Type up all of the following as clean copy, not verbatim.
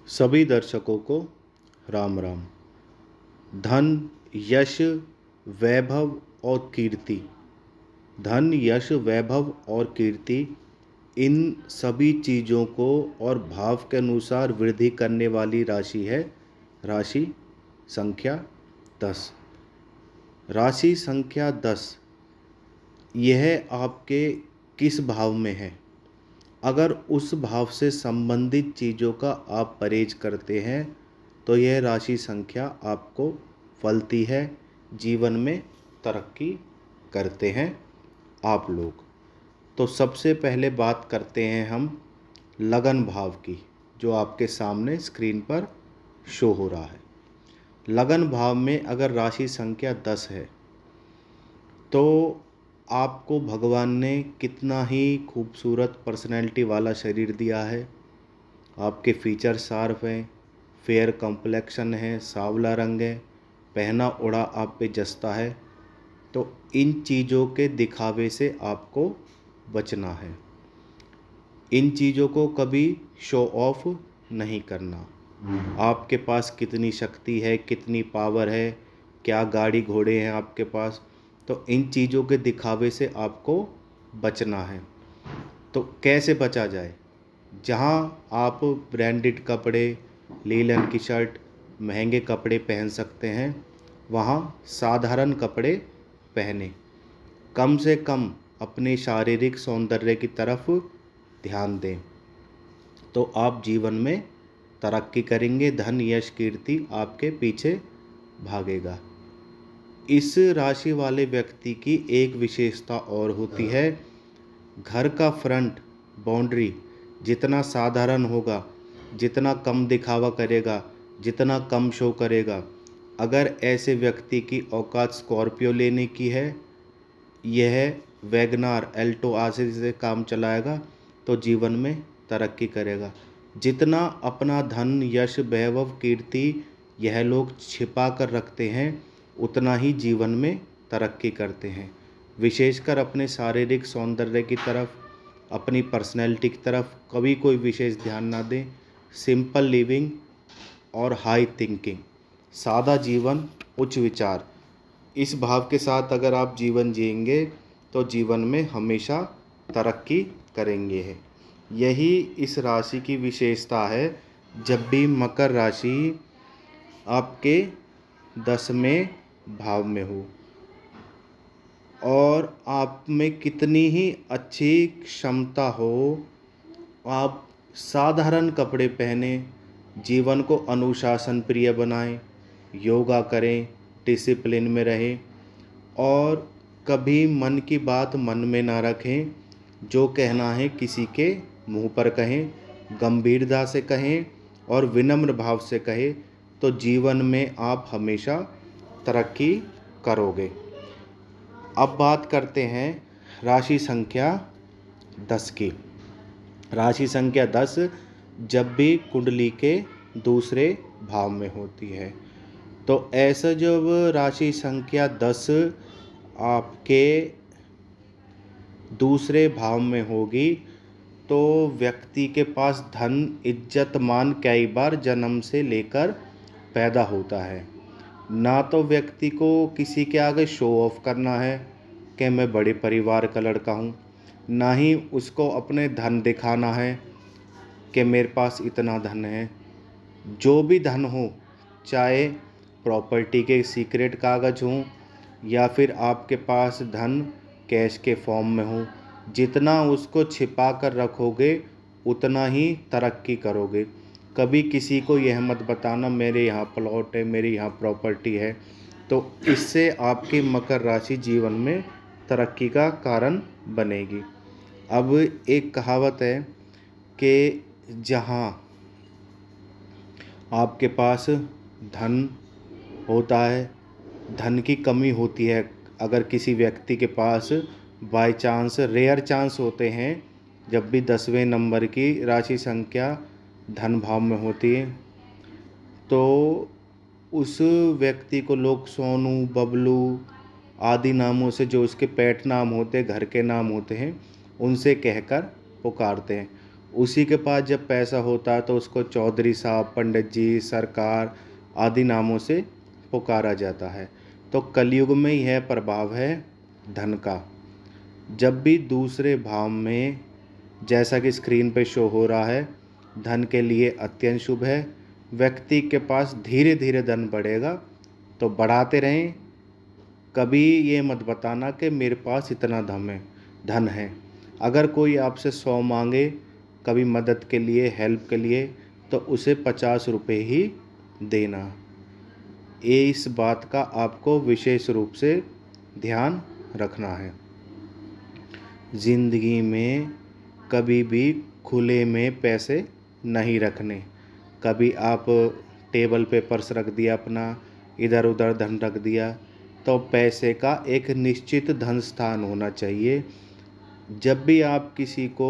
सभी दर्शकों को राम राम। धन, यश, वैभव और कीर्ति। धन, यश, वैभव और कीर्ति, इन सभी चीज़ों को और भाव के अनुसार वृद्धि करने वाली राशि है राशि संख्या 10। राशि संख्या 10 यह आपके किस भाव में है? अगर उस भाव से संबंधित चीज़ों का आप परहेज करते हैं तो यह राशि संख्या आपको फलती है, जीवन में तरक्की करते हैं आप लोग। तो सबसे पहले बात करते हैं हम लगन भाव की, जो आपके सामने स्क्रीन पर शो हो रहा है। लगन भाव में अगर राशि संख्या 10 है तो आपको भगवान ने कितना ही खूबसूरत पर्सनैलिटी वाला शरीर दिया है। आपके फीचर शार्प हैं, फेयर कॉम्प्लेक्शन है, सांवला रंग है, पहना ओढ़ा आप पे जचता है। तो इन चीज़ों के दिखावे से आपको बचना है। इन चीज़ों को कभी शो ऑफ नहीं करना। आपके पास कितनी शक्ति है, कितनी पावर है, क्या गाड़ी घोड़े हैं आपके पास, तो इन चीज़ों के दिखावे से आपको बचना है। तो कैसे बचा जाए? जहाँ आप ब्रांडेड कपड़े, लीलन की शर्ट, महंगे कपड़े पहन सकते हैं, वहाँ साधारण कपड़े पहने। कम से कम अपने शारीरिक सौंदर्य की तरफ ध्यान दें तो आप जीवन में तरक्की करेंगे। धन, यश, कीर्ति आपके पीछे भागेगा। इस राशि वाले व्यक्ति की एक विशेषता और होती है। घर का फ्रंट बाउंड्री जितना साधारण होगा, जितना कम दिखावा करेगा, जितना कम शो करेगा, अगर ऐसे व्यक्ति की औकात स्कॉर्पियो लेने की है, यह वैगनार एल्टो आदि से काम चलाएगा तो जीवन में तरक्की करेगा। जितना अपना धन, यश, वैभव, कीर्ति यह लोग छिपा कर रखते हैं, उतना ही जीवन में तरक्की करते हैं। विशेषकर अपने शारीरिक सौंदर्य की तरफ, अपनी पर्सनैलिटी की तरफ कभी कोई विशेष ध्यान ना दें। सिंपल लिविंग और हाई थिंकिंग, सादा जीवन, उच्च विचार, इस भाव के साथ अगर आप जीवन जिएंगे तो जीवन में हमेशा तरक्की करेंगे। यही इस राशि की विशेषता है। जब भी मकर राशि आपके 10वें भाव में हो और आप में कितनी ही अच्छी क्षमता हो, आप साधारण कपड़े पहने, जीवन को अनुशासन प्रिय बनाएं, योगा करें, डिसिप्लिन में रहें और कभी मन की बात मन में ना रखें। जो कहना है किसी के मुंह पर कहें, गंभीरता से कहें और विनम्र भाव से कहें, तो जीवन में आप हमेशा तरक्की करोगे। अब बात करते हैं राशि संख्या 10 की। राशि संख्या 10 जब भी कुंडली के दूसरे भाव में होती है, तो ऐसा जब राशि संख्या 10 आपके दूसरे भाव में होगी तो व्यक्ति के पास धन, इज्जत, मान कई बार जन्म से लेकर पैदा होता है। ना तो व्यक्ति को किसी के आगे शो ऑफ करना है कि मैं बड़े परिवार का लड़का हूँ, ना ही उसको अपने धन दिखाना है कि मेरे पास इतना धन है। जो भी धन हो, चाहे प्रॉपर्टी के सीक्रेट कागज़ हों या फिर आपके पास धन कैश के फॉर्म में हो, जितना उसको छिपा कर रखोगे उतना ही तरक्की करोगे। कभी किसी को यह मत बताना मेरे यहाँ प्लॉट है, मेरे यहाँ प्रॉपर्टी है, तो इससे आपकी मकर राशि जीवन में तरक्की का कारण बनेगी। अब एक कहावत है कि जहाँ आपके पास धन होता है, धन की कमी होती है, अगर किसी व्यक्ति के पास बाय चांस, रेयर चांस होते हैं, जब भी 10वें नंबर की राशि संख्या धन भाव में होती है तो उस व्यक्ति को लोग सोनू, बबलू आदि नामों से, जो उसके पेट नाम होते हैं, घर के नाम होते हैं, उनसे कहकर पुकारते हैं। उसी के पास जब पैसा होता है तो उसको चौधरी साहब, पंडित जी, सरकार आदि नामों से पुकारा जाता है। तो कलयुग में यह प्रभाव है धन का। जब भी दूसरे भाव में, जैसा कि स्क्रीन पे शो हो रहा है, धन के लिए अत्यंत शुभ है। व्यक्ति के पास धीरे धीरे धन बढ़ेगा, तो बढ़ाते रहें। कभी ये मत बताना कि मेरे पास इतना धन है। अगर कोई आपसे 100 मांगे कभी मदद के लिए, हेल्प के लिए, तो उसे 50 रुपये ही देना। ये इस बात का आपको विशेष रूप से ध्यान रखना है। ज़िंदगी में कभी भी खुले में पैसे नहीं रखने। कभी आप टेबल पे पर्स रख दिया अपना, इधर उधर धन रख दिया, तो पैसे का एक निश्चित धन स्थान होना चाहिए। जब भी आप किसी को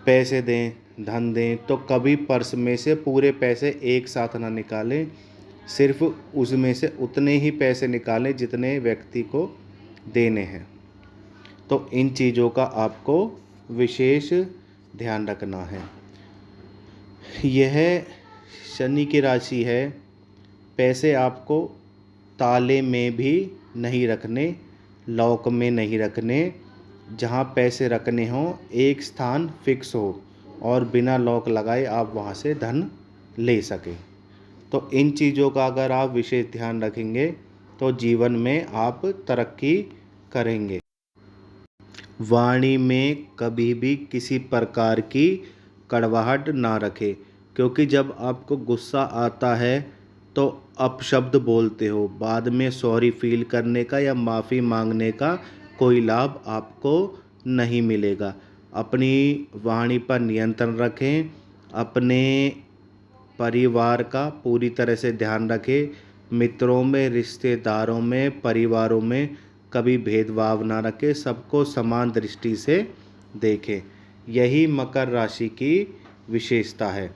पैसे दें, धन दें, तो कभी पर्स में से पूरे पैसे एक साथ ना निकालें। सिर्फ उसमें से उतने ही पैसे निकालें जितने व्यक्ति को देने हैं। तो इन चीज़ों का आपको विशेष ध्यान रखना है। यह शनि की राशि है। पैसे आपको ताले में भी नहीं रखने, लॉक में नहीं रखने। जहाँ पैसे रखने हों एक स्थान फिक्स हो और बिना लॉक लगाए आप वहाँ से धन ले सकें। तो इन चीज़ों का अगर आप विशेष ध्यान रखेंगे तो जीवन में आप तरक्की करेंगे। वाणी में कभी भी किसी प्रकार की कड़वाहट ना रखें, क्योंकि जब आपको गुस्सा आता है तो अपशब्द बोलते हो। बाद में सॉरी फील करने का या माफ़ी मांगने का कोई लाभ आपको नहीं मिलेगा। अपनी वाणी पर नियंत्रण रखें। अपने परिवार का पूरी तरह से ध्यान रखें। मित्रों में, रिश्तेदारों में, परिवारों में कभी भेदभाव ना रखें। सबको समान दृष्टि से देखें। यही मकर राशि की विशेषता है।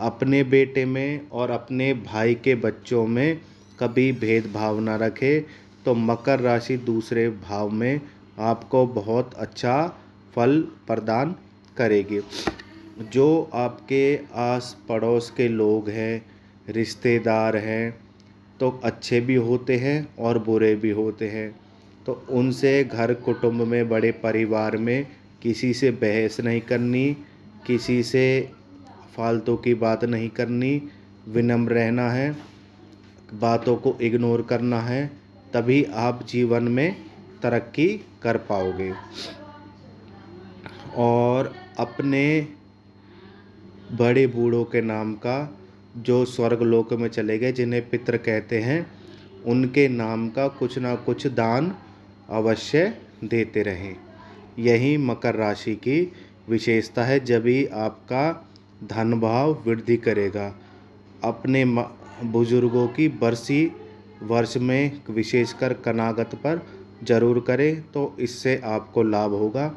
अपने बेटे में और अपने भाई के बच्चों में कभी भेदभाव ना रखें, तो मकर राशि दूसरे भाव में आपको बहुत अच्छा फल प्रदान करेगी। जो आपके आस पड़ोस के लोग हैं, रिश्तेदार हैं, तो अच्छे भी होते हैं और बुरे भी होते हैं। तो उनसे घर कुटुंब में, बड़े परिवार में किसी से बहस नहीं करनी, किसी से फालतू की बात नहीं करनी, विनम्र रहना है, बातों को इग्नोर करना है। तभी आप जीवन में तरक्की कर पाओगे। और अपने बड़े बूढ़ों के नाम का, जो स्वर्ग लोक में चले गए, जिन्हें पितृ कहते हैं, उनके नाम का कुछ ना कुछ दान अवश्य देते रहें। यही मकर राशि की विशेषता है। जब भी आपका धन भाव वृद्धि करेगा। अपने बुजुर्गों की बरसी वर्ष में विशेषकर कनागत पर जरूर करें, तो इससे आपको लाभ होगा।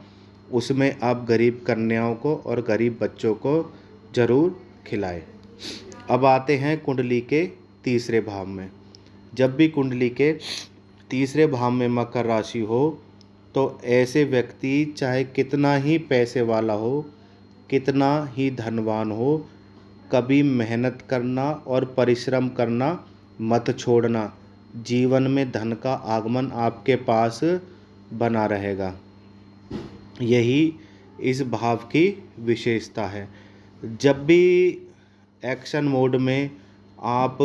उसमें आप गरीब कन्याओं को और गरीब बच्चों को जरूर खिलाएं। अब आते हैं कुंडली के तीसरे भाव में। जब भी कुंडली के तीसरे भाव में मकर राशि हो, तो ऐसे व्यक्ति चाहे कितना ही पैसे वाला हो, कितना ही धनवान हो, कभी मेहनत करना और परिश्रम करना मत छोड़ना। जीवन में धन का आगमन आपके पास बना रहेगा। यही इस भाव की विशेषता है। जब भी एक्शन मोड में आप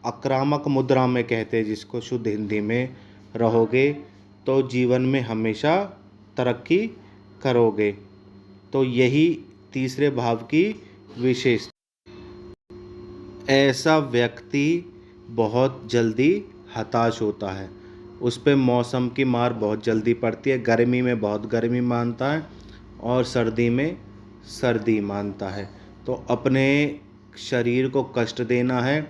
आक्रामक मुद्रा में कहते हैं जिसको शुद्ध हिंदी में रहोगे, तो जीवन में हमेशा तरक्की करोगे। तो यही तीसरे भाव की विशेषता। ऐसा व्यक्ति बहुत जल्दी हताश होता है। उस पे मौसम की मार बहुत जल्दी पड़ती है। गर्मी में बहुत गर्मी मानता है और सर्दी में सर्दी मानता है। तो अपने शरीर को कष्ट देना है,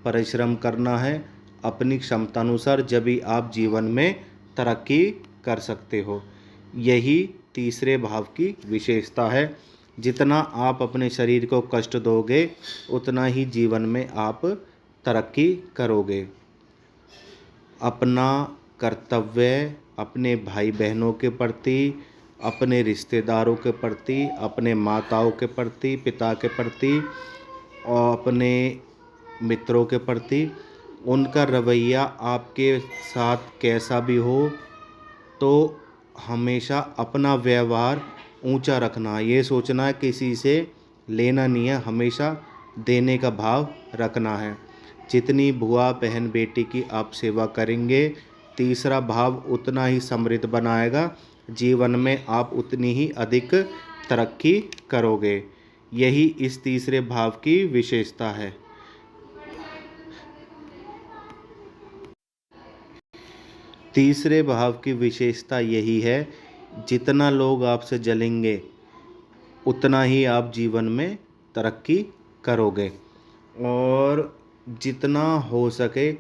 परिश्रम करना है अपनी क्षमतानुसार, जब भी आप जीवन में तरक्की कर सकते हो। यही तीसरे भाव की विशेषता है। जितना आप अपने शरीर को कष्ट दोगे, उतना ही जीवन में आप तरक्की करोगे। अपना कर्तव्य अपने भाई बहनों के प्रति, अपने रिश्तेदारों के प्रति, अपने माताओं के प्रति, पिता के प्रति और अपने मित्रों के प्रति उनका रवैया आपके साथ कैसा भी हो, तो हमेशा अपना व्यवहार ऊंचा रखना। ये सोचना है किसी से लेना नहीं है, हमेशा देने का भाव रखना है। जितनी बुआ बहन बेटी की आप सेवा करेंगे, तीसरा भाव उतना ही समृद्ध बनाएगा, जीवन में आप उतनी ही अधिक तरक्की करोगे। यही इस तीसरे भाव की विशेषता है। तीसरे भाव की विशेषता यही है, जितना लोग आपसे जलेंगे उतना ही आप जीवन में तरक्की करोगे। और जितना हो सके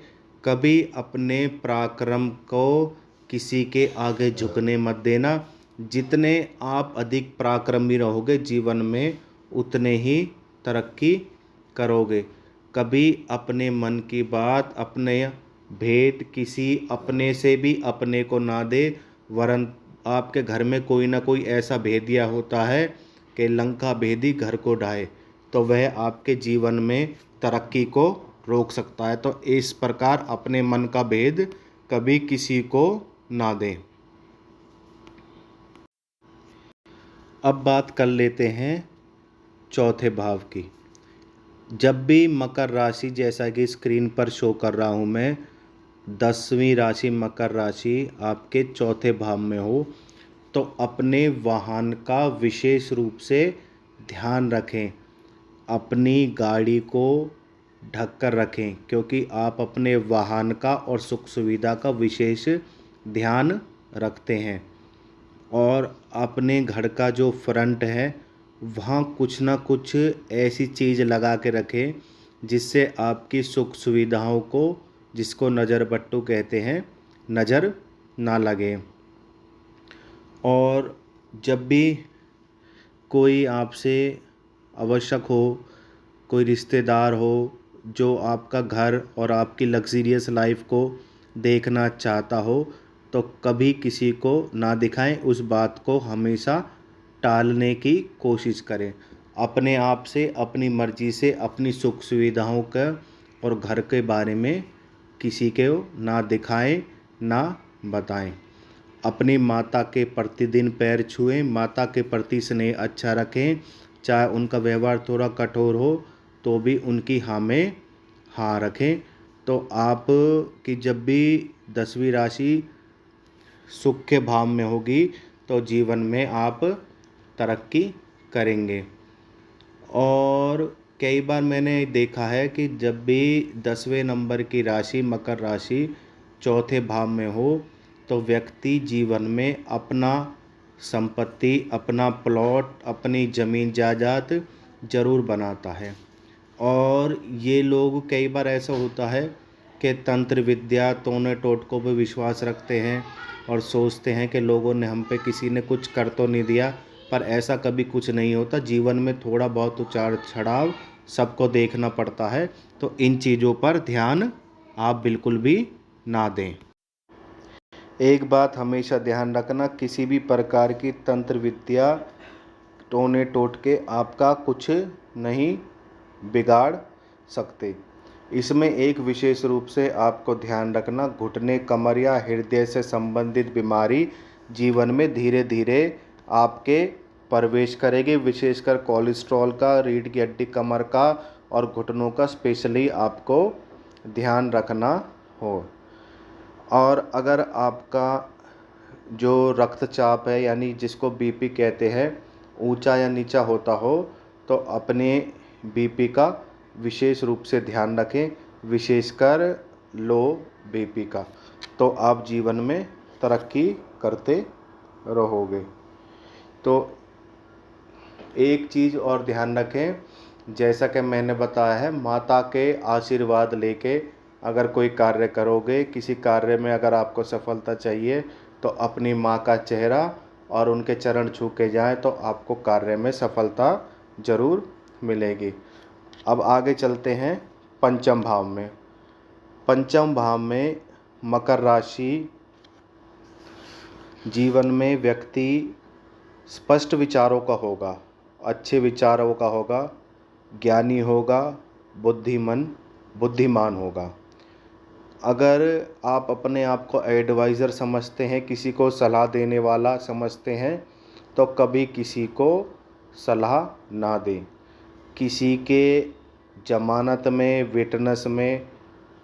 कभी अपने पराक्रम को किसी के आगे झुकने मत देना। जितने आप अधिक पराक्रमी रहोगे जीवन में, उतने ही तरक्की करोगे। कभी अपने मन की बात, अपने भेद किसी अपने से भी अपने को ना दे, वरन आपके घर में कोई ना कोई ऐसा भेदिया होता है कि लंका भेदी घर को ढाए, तो वह आपके जीवन में तरक्की को रोक सकता है। तो इस प्रकार अपने मन का भेद कभी किसी को ना दें। अब बात कर लेते हैं चौथे भाव की। जब भी मकर राशि, जैसा कि स्क्रीन पर शो कर रहा हूँ मैं, 10वीं राशि मकर राशि आपके चौथे भाव में हो, तो अपने वाहन का विशेष रूप से ध्यान रखें। अपनी गाड़ी को ढक कर रखें, क्योंकि आप अपने वाहन का और सुख सुविधा का विशेष ध्यान रखते हैं। और अपने घर का जो फ्रंट है वहाँ कुछ ना कुछ ऐसी चीज़ लगा के रखें जिससे आपकी सुख सुविधाओं को, जिसको नज़र बट्टू कहते हैं, नज़र ना लगे। और जब भी कोई आपसे आवश्यक हो, कोई रिश्तेदार हो जो आपका घर और आपकी लग्जरियस लाइफ को देखना चाहता हो, तो कभी किसी को ना दिखाएं। उस बात को हमेशा टालने की कोशिश करें। अपने आप से, अपनी मर्जी से अपनी सुख सुविधाओं का और घर के बारे में किसी को ना दिखाएं, ना बताएं। अपनी माता के प्रतिदिन पैर छुएं, माता के प्रति स्नेह अच्छा रखें। चाहे उनका व्यवहार थोड़ा कठोर हो तो भी उनकी हाँ में हाँ रखें। तो आप की जब भी 10वीं राशि सुख के भाव में होगी तो जीवन में आप तरक्की करेंगे। और कई बार मैंने देखा है कि जब भी 10वें नंबर की राशि मकर राशि चौथे भाव में हो, तो व्यक्ति जीवन में अपना संपत्ति, अपना प्लॉट, अपनी ज़मीन जायदाद जरूर बनाता है। और ये लोग, कई बार ऐसा होता है कि तंत्र विद्या, टोने टोटकों पर विश्वास रखते हैं और सोचते हैं कि लोगों ने हम पे, किसी ने कुछ कर तो नहीं दिया, पर ऐसा कभी कुछ नहीं होता। जीवन में थोड़ा बहुत उतार चढ़ाव सबको देखना पड़ता है, तो इन चीज़ों पर ध्यान आप बिल्कुल भी ना दें। एक बात हमेशा ध्यान रखना, किसी भी प्रकार की तंत्र विद्या, टोने टोटके आपका कुछ नहीं बिगाड़ सकते। इसमें एक विशेष रूप से आपको ध्यान रखना, घुटने, कमर या हृदय से संबंधित बीमारी जीवन में धीरे धीरे आपके प्रवेश करेगी। विशेषकर कोलेस्ट्रॉल का, रीढ़ की हड्डी, कमर का और घुटनों का स्पेशली आपको ध्यान रखना हो। और अगर आपका जो रक्तचाप है, यानी जिसको बीपी कहते हैं, ऊंचा या नीचा होता हो, तो अपने बीपी का विशेष रूप से ध्यान रखें, विशेषकर लो बीपी का, तो आप जीवन में तरक्की करते रहोगे। तो एक चीज़ और ध्यान रखें, जैसा कि मैंने बताया है, माता के आशीर्वाद लेके अगर कोई कार्य करोगे, किसी कार्य में अगर आपको सफलता चाहिए, तो अपनी माँ का चेहरा और उनके चरण छू के जाएँ, तो आपको कार्य में सफलता ज़रूर मिलेगी। अब आगे चलते हैं पंचम भाव में। पंचम भाव में मकर राशि, जीवन में व्यक्ति स्पष्ट विचारों का होगा, अच्छे विचारों का होगा, ज्ञानी होगा, बुद्धिमान होगा। अगर आप अपने आप को एडवाइज़र समझते हैं, किसी को सलाह देने वाला समझते हैं, तो कभी किसी को सलाह ना दें। किसी के ज़मानत में, विटनेस में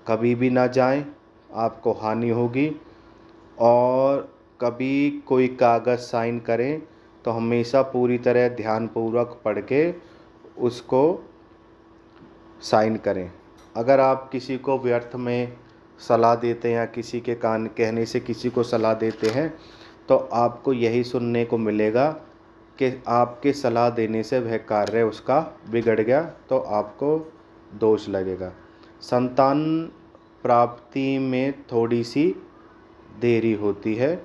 कभी भी ना जाएं, आपको हानि होगी। और कभी कोई कागज़ साइन करें तो हमेशा पूरी तरह ध्यानपूर्वक पढ़ के उसको साइन करें। अगर आप किसी को व्यर्थ में सलाह देते हैं या किसी के कान कहने से किसी को सलाह देते हैं, तो आपको यही सुनने को मिलेगा कि आपके सलाह देने से वह कार्य उसका बिगड़ गया, तो आपको दोष लगेगा। संतान प्राप्ति में थोड़ी सी देरी होती है,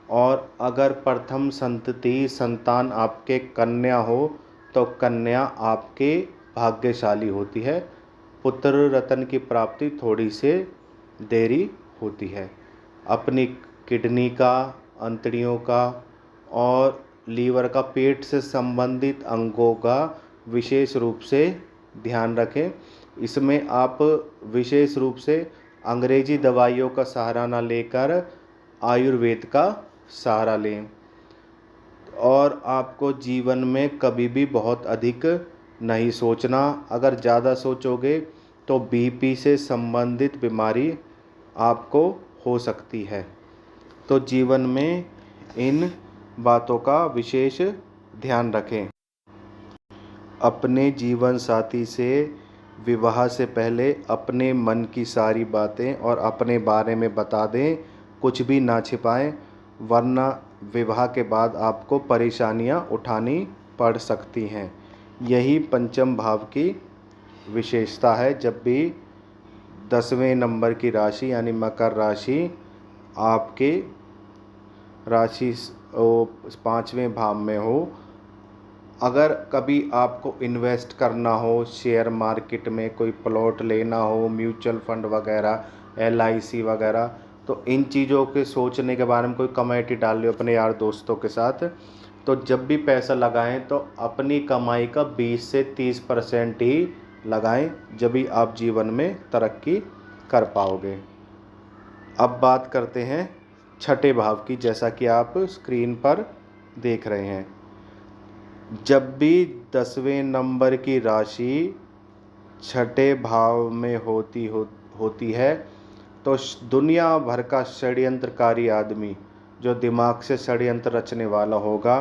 और अगर प्रथम संतति संतान आपके कन्या हो तो कन्या आपके भाग्यशाली होती है। पुत्र रत्न की प्राप्ति थोड़ी से देरी होती है। अपनी किडनी का, अंतड़ियों का और लीवर का, पेट से संबंधित अंगों का विशेष रूप से ध्यान रखें। इसमें आप विशेष रूप से अंग्रेजी दवाइयों का सहारा ना लेकर आयुर्वेद का सहारा लें। और आपको जीवन में कभी भी बहुत अधिक नहीं सोचना। अगर ज़्यादा सोचोगे तो बीपी से संबंधित बीमारी आपको हो सकती है। तो जीवन में इन बातों का विशेष ध्यान रखें। अपने जीवन साथी से विवाह से पहले अपने मन की सारी बातें और अपने बारे में बता दें, कुछ भी ना छिपाएं, वरना विवाह के बाद आपको परेशानियां उठानी पड़ सकती हैं। यही पंचम भाव की विशेषता है। जब भी 10वें नंबर की राशि यानी मकर राशि आपके राशि 5वें भाव में हो, अगर कभी आपको इन्वेस्ट करना हो, शेयर मार्केट में कोई प्लॉट लेना हो, म्यूचुअल फंड वगैरह, LIC वगैरह, तो इन चीज़ों के सोचने के बारे में कोई कमेटी डाल लो अपने यार दोस्तों के साथ। तो जब भी पैसा लगाएं तो अपनी कमाई का 20 से 30% ही लगाएं, जब भी आप जीवन में तरक्की कर पाओगे। अब बात करते हैं छठे भाव की, जैसा कि आप स्क्रीन पर देख रहे हैं। जब भी 10वें नंबर की राशि छठे भाव में होती है, तो दुनिया भर का षड्यंत्रकारी आदमी जो दिमाग से षड्यंत्र रचने वाला होगा,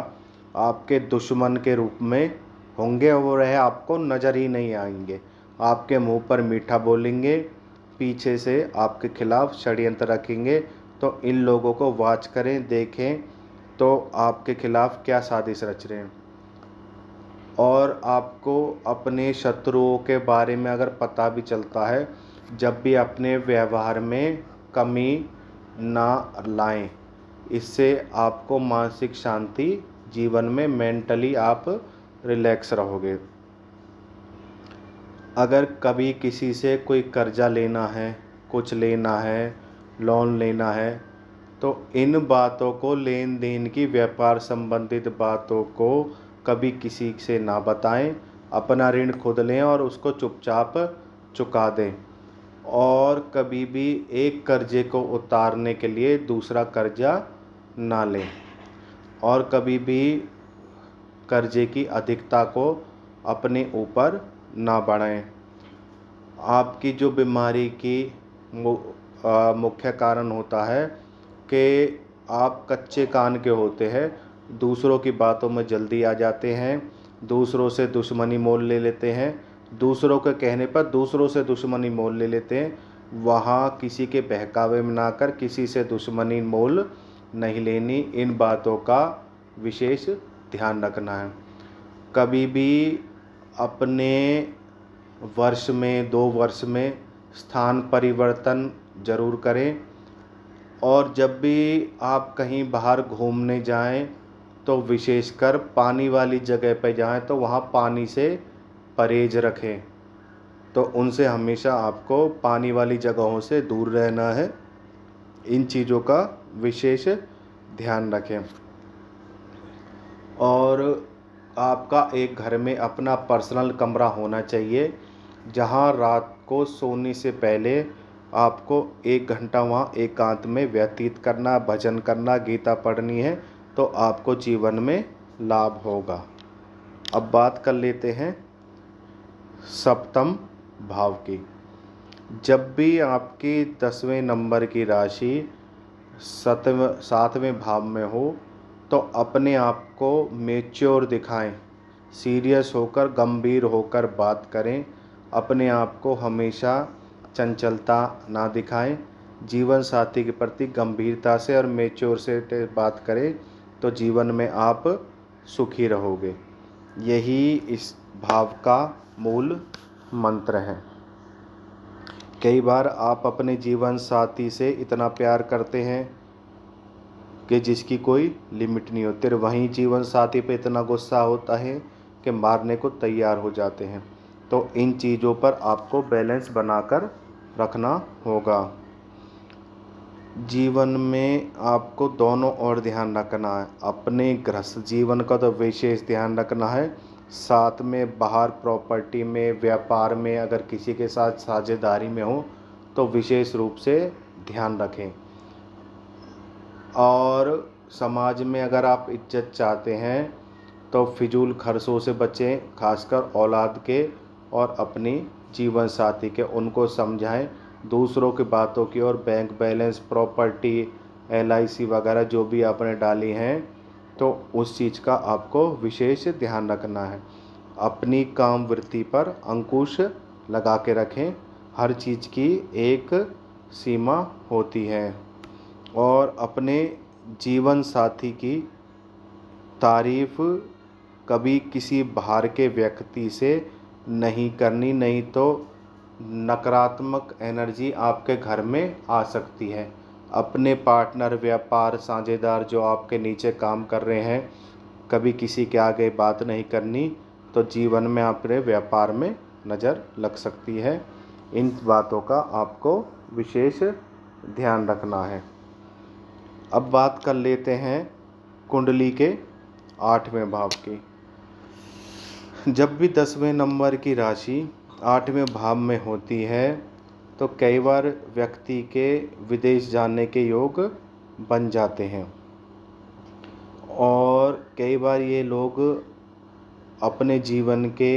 आपके दुश्मन के रूप में होंगे। वो रहे आपको नज़र ही नहीं आएंगे, आपके मुंह पर मीठा बोलेंगे, पीछे से आपके खिलाफ षड्यंत्र रखेंगे। तो इन लोगों को वॉच करें, देखें तो आपके खिलाफ क्या साजिश रच रहे हैं। और आपको अपने शत्रुओं के बारे में अगर पता भी चलता है, जब भी अपने व्यवहार में कमी ना लाएं। इससे आपको मानसिक शांति, जीवन में मेंटली आप रिलैक्स रहोगे। अगर कभी किसी से कोई कर्जा लेना है, कुछ लेना है, लोन लेना है, तो इन बातों को, लेन देन की, व्यापार संबंधित बातों को कभी किसी से ना बताएं। अपना ऋण खुद लें और उसको चुपचाप चुका दें। और कभी भी एक कर्जे को उतारने के लिए दूसरा कर्जा ना लें। और कभी भी कर्जे की अधिकता को अपने ऊपर ना बढ़ाएं। आपकी जो बीमारी की मुख्य कारण होता है कि आप कच्चे कान के होते हैं, दूसरों की बातों में जल्दी आ जाते हैं, दूसरों से दुश्मनी मोल ले लेते हैं, दूसरों के कहने पर दूसरों से दुश्मनी मोल ले लेते हैं। वहाँ किसी के बहकावे में ना कर किसी से दुश्मनी मोल नहीं लेनी। इन बातों का विशेष ध्यान रखना है। कभी भी अपने वर्ष में, 2 वर्ष में स्थान परिवर्तन जरूर करें। और जब भी आप कहीं बाहर घूमने जाएं तो विशेषकर पानी वाली जगह पर जाएं, तो वहाँ पानी से परहेज रखें। तो उनसे हमेशा आपको पानी वाली जगहों से दूर रहना है। इन चीज़ों का विशेष ध्यान रखें। और आपका एक घर में अपना पर्सनल कमरा होना चाहिए, जहां रात को सोने से पहले आपको 1 घंटा वहाँ एकांत में व्यतीत करना, भजन करना, गीता पढ़नी है, तो आपको जीवन में लाभ होगा। अब बात कर लेते हैं सप्तम भाव की। जब भी आपकी 10वें नंबर की राशि 7वें भाव में हो तो अपने आप को मैच्योर दिखाएं, सीरियस होकर, गंभीर होकर बात करें। अपने आप को हमेशा चंचलता ना दिखाएं। जीवन साथी के प्रति गंभीरता से और मैच्योर से बात करें तो जीवन में आप सुखी रहोगे। यही इस भाव का मूल मंत्र है। कई बार आप अपने जीवन साथी से इतना प्यार करते हैं कि जिसकी कोई लिमिट नहीं होती, वहीं जीवन साथी पे इतना गुस्सा होता है कि मारने को तैयार हो जाते हैं। तो इन चीज़ों पर आपको बैलेंस बनाकर रखना होगा। जीवन में आपको दोनों ओर ध्यान रखना है। अपने गृहस्थ जीवन का तो विशेष ध्यान रखना है, साथ में बाहर प्रॉपर्टी में, व्यापार में अगर किसी के साथ साझेदारी में हो तो विशेष रूप से ध्यान रखें। और समाज में अगर आप इज्जत चाहते हैं तो फिजूल खर्चों से बचें, खासकर औलाद के और अपनी जीवन साथी के। उनको समझाएं, दूसरों की बातों की और बैंक बैलेंस, प्रॉपर्टी, LIC वगैरह जो भी आपने डाली हैं तो उस चीज़ का आपको विशेष ध्यान रखना है। अपनी काम वृत्ति पर अंकुश लगा के रखें। हर चीज़ की एक सीमा होती है। और अपने जीवन साथी की तारीफ कभी किसी बाहर के व्यक्ति से नहीं करनी, नहीं तो नकारात्मक एनर्जी आपके घर में आ सकती है। अपने पार्टनर, व्यापार साझेदार जो आपके नीचे काम कर रहे हैं, कभी किसी के आगे बात नहीं करनी, तो जीवन में अपने व्यापार में नज़र लग सकती है। इन बातों का आपको विशेष ध्यान रखना है। अब बात कर लेते हैं कुंडली के 8वें भाव की। जब भी 10वें नंबर की राशि 8वें भाव में होती है तो कई बार व्यक्ति के विदेश जाने के योग बन जाते हैं। और कई बार ये लोग अपने जीवन के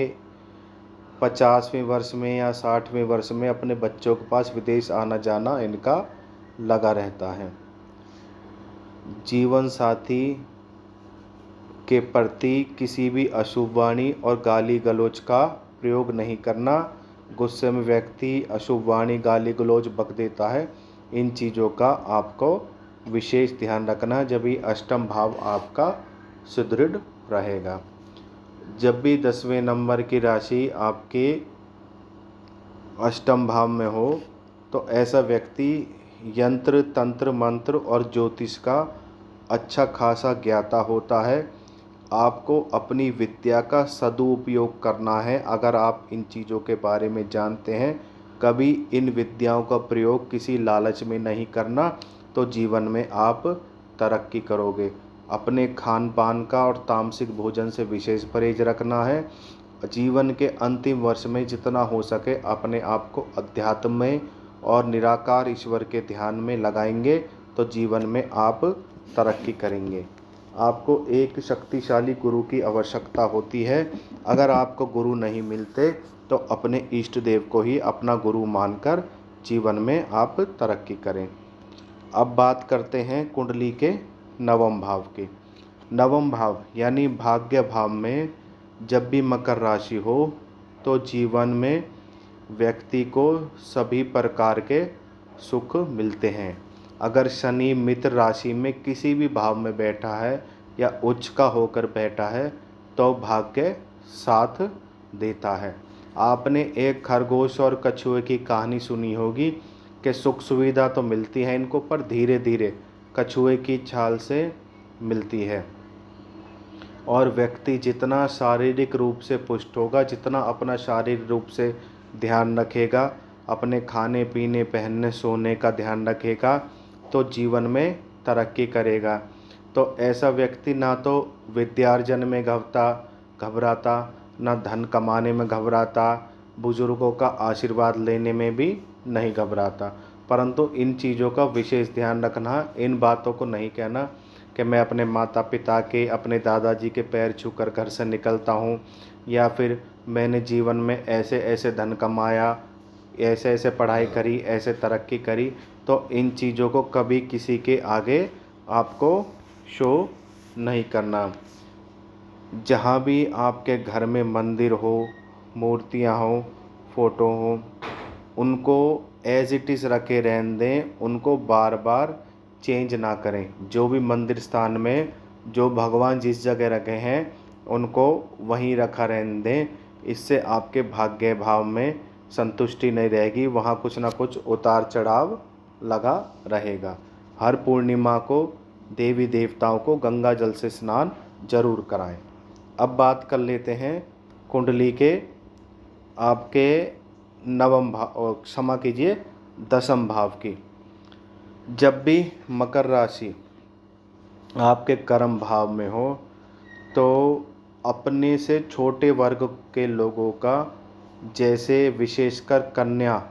50वें वर्ष में या 60वें वर्ष में अपने बच्चों के पास विदेश आना जाना इनका लगा रहता है। जीवन साथी के प्रति किसी भी अशुभ वाणी और गाली गलौज का प्रयोग नहीं करना। गुस्से में व्यक्ति अशुभ वाणी, गाली गलौज बक देता है। इन चीज़ों का आपको विशेष ध्यान रखना, जब भी अष्टम भाव आपका सुदृढ़ रहेगा। जब भी 10वें नंबर की राशि आपके अष्टम भाव में हो तो ऐसा व्यक्ति यंत्र, तंत्र, मंत्र और ज्योतिष का अच्छा खासा ज्ञाता होता है। आपको अपनी विद्या का सदुपयोग करना है। अगर आप इन चीज़ों के बारे में जानते हैं, कभी इन विद्याओं का प्रयोग किसी लालच में नहीं करना, तो जीवन में आप तरक्की करोगे। अपने खान पान का और तामसिक भोजन से विशेष परहेज रखना है। जीवन के अंतिम वर्ष में जितना हो सके अपने आप को अध्यात्म में और निराकार ईश्वर के ध्यान में लगाएंगे तो जीवन में आप तरक्की करेंगे। आपको एक शक्तिशाली गुरु की आवश्यकता होती है। अगर आपको गुरु नहीं मिलते तो अपने इष्ट देव को ही अपना गुरु मानकर जीवन में आप तरक्की करें। अब बात करते हैं कुंडली के 9वें भाव की। 9वां भाव यानी भाग्य भाव में जब भी मकर राशि हो तो जीवन में व्यक्ति को सभी प्रकार के सुख मिलते हैं। अगर शनि मित्र राशि में किसी भी भाव में बैठा है या उच्च का होकर बैठा है तो भाग्य साथ देता है। आपने एक खरगोश और कछुए की कहानी सुनी होगी कि सुख सुविधा तो मिलती है इनको, पर धीरे धीरे कछुए की छाल से मिलती है। और व्यक्ति जितना शारीरिक रूप से पुष्ट होगा, जितना अपना शारीरिक रूप से ध्यान रखेगा, अपने खाने पीने, पहनने, सोने का ध्यान रखेगा, तो जीवन में तरक्की करेगा। तो ऐसा व्यक्ति ना तो विद्यार्जन में घबराता, ना धन कमाने में घबराता, बुजुर्गों का आशीर्वाद लेने में भी नहीं घबराता। परंतु इन चीज़ों का विशेष ध्यान रखना, इन बातों को नहीं कहना कि मैं अपने माता पिता के, अपने दादाजी के पैर छूकर घर से निकलता हूँ, या फिर मैंने जीवन में ऐसे ऐसे धन कमाया, ऐसे ऐसे पढ़ाई करी, ऐसे तरक्की करी। तो इन चीज़ों को कभी किसी के आगे आपको शो नहीं करना। जहाँ भी आपके घर में मंदिर हो, मूर्तियाँ हो, फ़ोटो हो, उनको एज़ इट इज़ रखे रहने दें, उनको बार बार चेंज ना करें। जो भी मंदिर स्थान में जो भगवान जिस जगह रखे हैं उनको वहीं रखा रहने दें। इससे आपके भाग्य भाव में संतुष्टि नहीं रहेगी, वहाँ कुछ ना कुछ उतार चढ़ाव लगा रहेगा। हर पूर्णिमा को देवी देवताओं को गंगा जल से स्नान जरूर कराएं। अब बात कर लेते हैं कुंडली के आपके नवम भाव, क्षमा कीजिए, दसम भाव की। जब भी मकर राशि आपके कर्म भाव में हो तो अपने से छोटे वर्ग के लोगों का, जैसे विशेषकर कन्या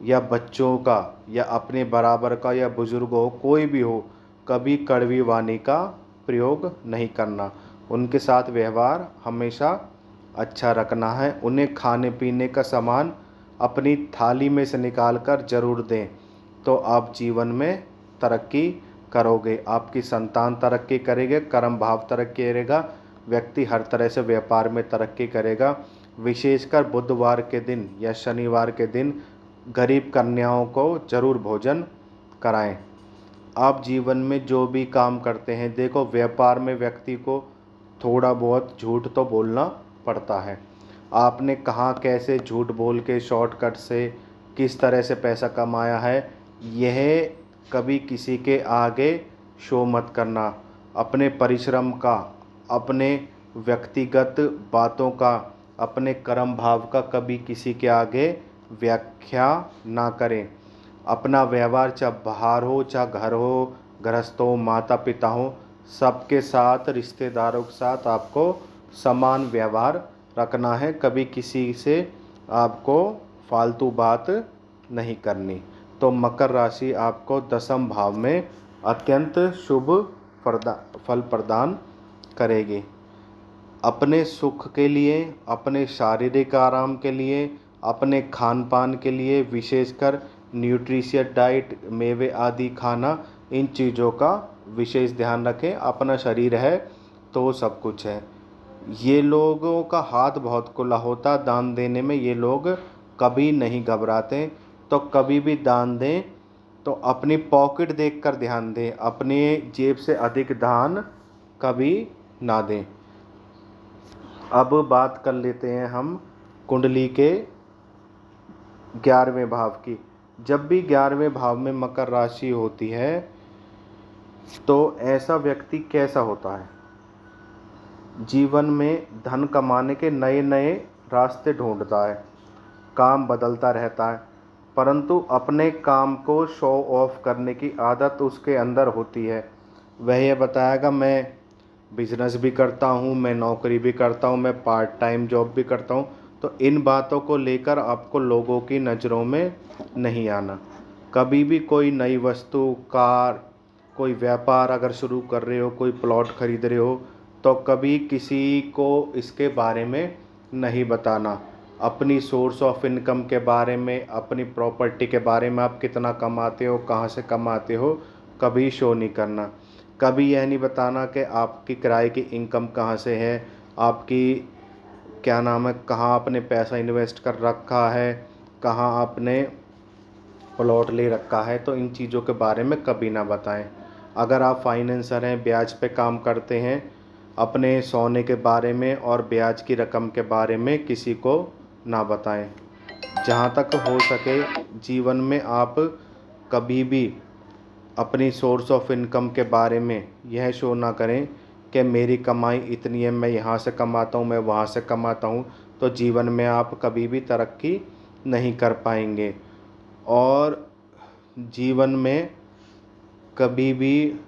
या बच्चों का या अपने बराबर का या बुजुर्ग हो, कोई भी हो, कभी कड़वी वाणी का प्रयोग नहीं करना। उनके साथ व्यवहार हमेशा अच्छा रखना है। उन्हें खाने पीने का सामान अपनी थाली में से निकाल कर जरूर दें, तो आप जीवन में तरक्की करोगे। आपकी संतान तरक्की करेंगे, कर्म भाव तरक्की करेगा, व्यक्ति हर तरह से व्यापार में तरक्की करेगा। विशेषकर बुधवार के दिन या शनिवार के दिन गरीब कन्याओं को जरूर भोजन कराएं। आप जीवन में जो भी काम करते हैं, देखो व्यापार में व्यक्ति को थोड़ा बहुत झूठ तो बोलना पड़ता है। आपने कहाँ कैसे झूठ बोल के शॉर्टकट से किस तरह से पैसा कमाया है, यह कभी किसी के आगे शो मत करना। अपने परिश्रम का, अपने व्यक्तिगत बातों का, अपने कर्म भाव का कभी किसी के आगे व्याख्या ना करें। अपना व्यवहार चाहे बाहर हो, चाहे घर हो, गृहस्थ हो, माता पिता हो, सबके साथ, रिश्तेदारों के साथ आपको समान व्यवहार रखना है। कभी किसी से आपको फालतू बात नहीं करनी। तो मकर राशि आपको दसम भाव में अत्यंत शुभ फल प्रदान करेगी। अपने सुख के लिए, अपने शारीरिक आराम के लिए, अपने खान पान के लिए, विशेषकर न्यूट्रिशियस डाइट, मेवे आदि खाना, इन चीज़ों का विशेष ध्यान रखें। अपना शरीर है तो सब कुछ है। ये लोगों का हाथ बहुत खुला होता, दान देने में ये लोग कभी नहीं घबराते। तो कभी भी दान दें तो अपनी पॉकेट देखकर ध्यान दें, अपने जेब से अधिक दान कभी ना दें। अब बात कर लेते हैं हम कुंडली के 11वें भाव की। जब भी 11वें भाव में मकर राशि होती है तो ऐसा व्यक्ति कैसा होता है? जीवन में धन कमाने के नए नए रास्ते ढूंढता है, काम बदलता रहता है, परंतु अपने काम को शो ऑफ करने की आदत उसके अंदर होती है। वह यह बताएगा मैं बिजनेस भी करता हूँ, मैं नौकरी भी करता हूँ, मैं पार्ट टाइम जॉब भी करता हूँ। तो इन बातों को लेकर आपको लोगों की नज़रों में नहीं आना। कभी भी कोई नई वस्तु, कार, कोई व्यापार अगर शुरू कर रहे हो, कोई प्लॉट खरीद रहे हो, तो कभी किसी को इसके बारे में नहीं बताना। अपनी सोर्स ऑफ इनकम के बारे में, अपनी प्रॉपर्टी के बारे में, आप कितना कमाते हो, कहाँ से कमाते हो, कभी शो नहीं करना। कभी यह नहीं बताना कि आपकी किराए की इनकम कहाँ से है, आपकी क्या नाम है, कहाँ आपने पैसा इन्वेस्ट कर रखा है, कहाँ आपने प्लॉट ले रखा है। तो इन चीज़ों के बारे में कभी ना बताएं। अगर आप फाइनेंसर हैं, ब्याज पे काम करते हैं, अपने सोने के बारे में और ब्याज की रकम के बारे में किसी को ना बताएं। जहाँ तक हो सके जीवन में आप कभी भी अपनी सोर्स ऑफ इनकम के बारे में यह शो ना करें कि मेरी कमाई इतनी है, मैं यहाँ से कमाता हूँ, मैं वहाँ से कमाता हूँ। तो जीवन में आप कभी भी तरक्की नहीं कर पाएंगे और जीवन में कभी भी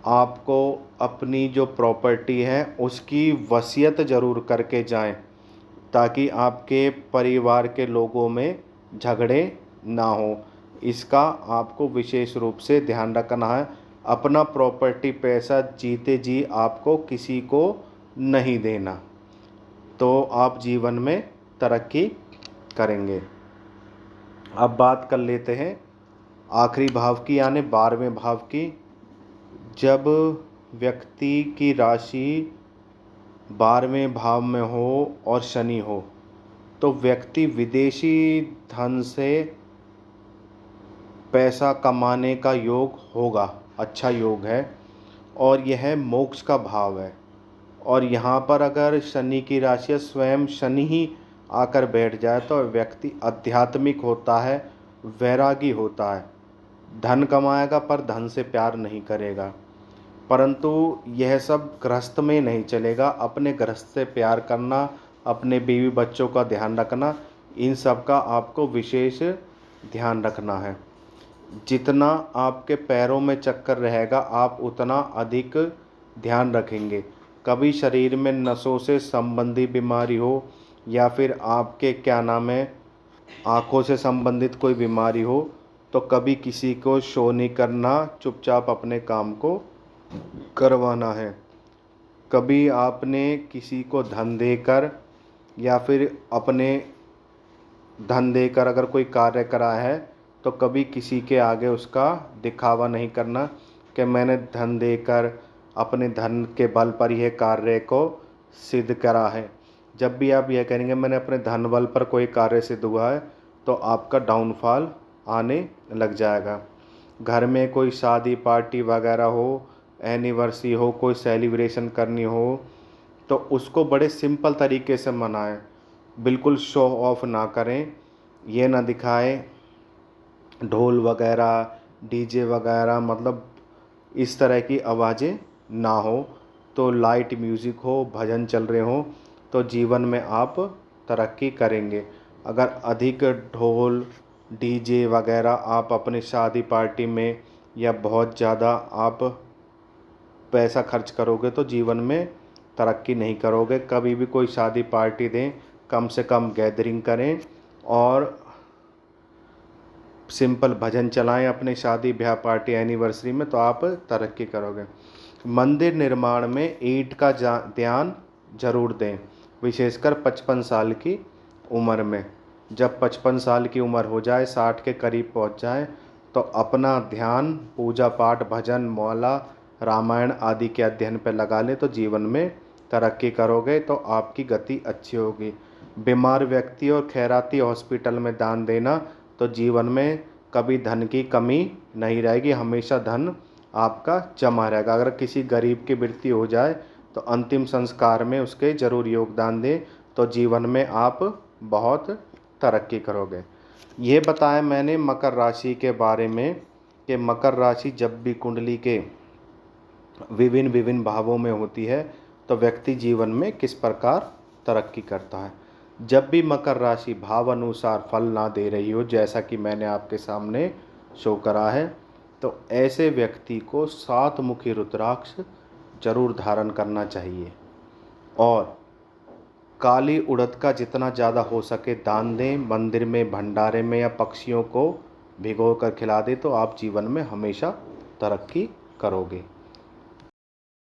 आपको अपनी जो प्रॉपर्टी है उसकी वसीयत ज़रूर करके जाएं, ताकि आपके परिवार के लोगों में झगड़े ना हो। इसका आपको विशेष रूप से ध्यान रखना है। अपना प्रॉपर्टी पैसा जीते जी आपको किसी को नहीं देना, तो आप जीवन में तरक्की करेंगे। अब बात कर लेते हैं आखिरी भाव की, यानी 12वें भाव की। जब व्यक्ति की राशि 12वें भाव में हो और शनि हो, तो व्यक्ति विदेशी धन से पैसा कमाने का योग होगा, अच्छा योग है, और यह मोक्ष का भाव है। और यहाँ पर अगर शनि की राशि स्वयं शनि ही आकर बैठ जाए तो व्यक्ति आध्यात्मिक होता है, वैरागी होता है, धन कमाएगा पर धन से प्यार नहीं करेगा। परंतु यह सब गृहस्थ में नहीं चलेगा। अपने गृहस्थ से प्यार करना, अपने बीवी बच्चों का ध्यान रखना, इन सब का आपको विशेष ध्यान रखना है। जितना आपके पैरों में चक्कर रहेगा आप उतना अधिक ध्यान रखेंगे। कभी शरीर में नसों से संबंधी बीमारी हो, या फिर आपके क्या नाम है आँखों से संबंधित कोई बीमारी हो, तो कभी किसी को शो नहीं करना, चुपचाप अपने काम को करवाना है। कभी आपने किसी को धन देकर या फिर अपने धन देकर अगर कोई कार्य करा है, तो कभी किसी के आगे उसका दिखावा नहीं करना कि मैंने धन देकर अपने धन के बल पर यह कार्य को सिद्ध करा है। जब भी आप यह करेंगे मैंने अपने धन बल पर कोई कार्य सिद्ध हुआ है, तो आपका डाउनफॉल आने लग जाएगा। घर में कोई शादी पार्टी वगैरह हो, एनिवर्सरी हो, कोई सेलिब्रेशन करनी हो, तो उसको बड़े सिंपल तरीके से मनाएं। बिल्कुल शो ऑफ ना करें, ये ना दिखाएं ढोल वगैरह, डीजे वगैरह, मतलब इस तरह की आवाज़ें ना हो। तो लाइट म्यूज़िक हो, भजन चल रहे हो, तो जीवन में आप तरक्की करेंगे। अगर अधिक ढोल डीजे वगैरह आप अपनी शादी पार्टी में या बहुत ज़्यादा आप पैसा खर्च करोगे तो जीवन में तरक्की नहीं करोगे। कभी भी कोई शादी पार्टी दें, कम से कम गैदरिंग करें और सिंपल भजन चलाएं अपने शादी ब्याह पार्टी एनिवर्सरी में, तो आप तरक्की करोगे। मंदिर निर्माण में ईंट का ध्यान जरूर दें, विशेषकर 55 साल की उम्र में। जब 55 साल की उम्र हो जाए, 60 के करीब पहुंच जाए, तो अपना ध्यान पूजा पाठ भजन मौला रामायण आदि के अध्ययन पर लगा ले, तो जीवन में तरक्की करोगे, तो आपकी गति अच्छी होगी। बीमार व्यक्ति और खैराती हॉस्पिटल में दान देना, तो जीवन में कभी धन की कमी नहीं रहेगी, हमेशा धन आपका जमा रहेगा। अगर किसी गरीब की मृत्यु हो जाए तो अंतिम संस्कार में उसके जरूर योगदान दें, तो जीवन में आप बहुत तरक्की करोगे। ये बताया मैंने मकर राशि के बारे में कि मकर राशि जब भी कुंडली के विभिन्न विभिन्न भावों में होती है तो व्यक्ति जीवन में किस प्रकार तरक्की करता है। जब भी मकर राशि भाव अनुसार फल ना दे रही हो, जैसा कि मैंने आपके सामने शो करा है, तो ऐसे व्यक्ति को 7 मुखी रुद्राक्ष जरूर धारण करना चाहिए। और काली उड़द का जितना ज़्यादा हो सके दान दें, मंदिर में भंडारे में या पक्षियों को भिगो कर खिला दें, तो आप जीवन में हमेशा तरक्की करोगे।